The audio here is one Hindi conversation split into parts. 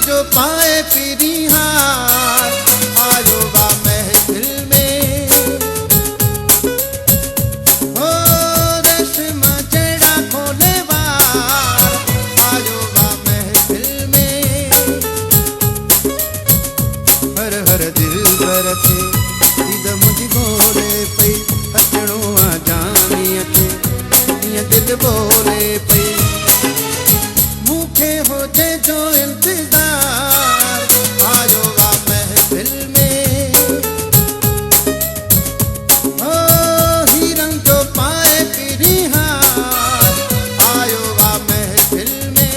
जो पाए पीरिहार आयो वा महफिल में हो रेशम जड़ा खोले वार आयो वा महफिल में हर हर दिल पर थे दीद मुझ बोले पई हसणो आ जानी के ये दिल बोले पई मुखे हो जे जो इंतजार आयो वा महफिल में ओ हिरन जो पाए पीरिहार आयो वा महफिल में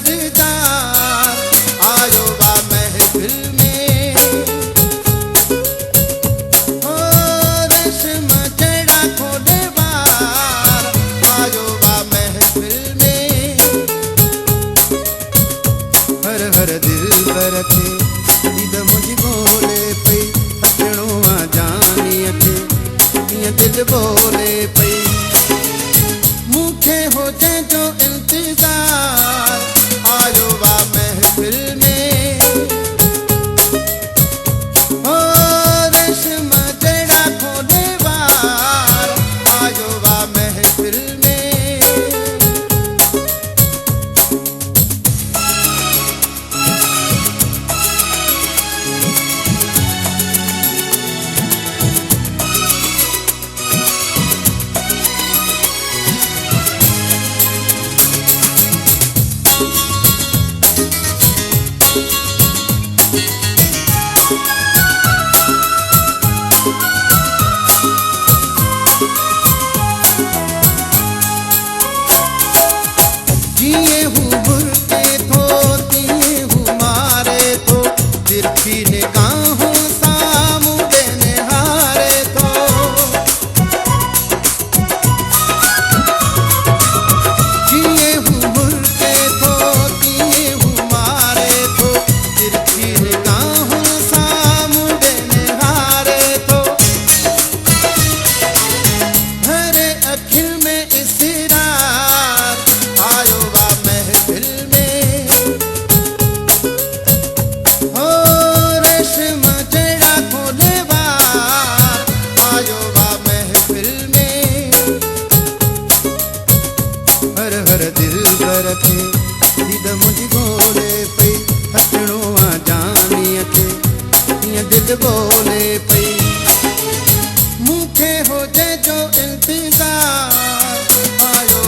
सरदार आयो वा महफिल में हो रेशम जड़ा खोले वार आयो वा महफिल में हर हर दिल पर थे दीद मुझ बोले पई हसणो आ जानी के ये दिल बोले पई मुखे हो जे जो इंतजार आयो वा महफिल में हो रेशम जड़ा खोले वार आयो वा महफिल में जिए हूँ बुरते थो दिए हूँ मारे थो तिरछी निगाहों सामुदे निहारे थो जिए हूँ बुरते थो दिए हूँ मारे थो तिरछी निगाहों सामुदे निहारे थो हरे अखिल में इसरार आयो वा महफिल में हो रेशम जड़ा खोले वार आयो वा महफिल में हर हर दिल पर थे दीद मुझ बोले पई हसणो आ जानी के ये दिल बोले पई मुखे हो जे जो इंतजार आयो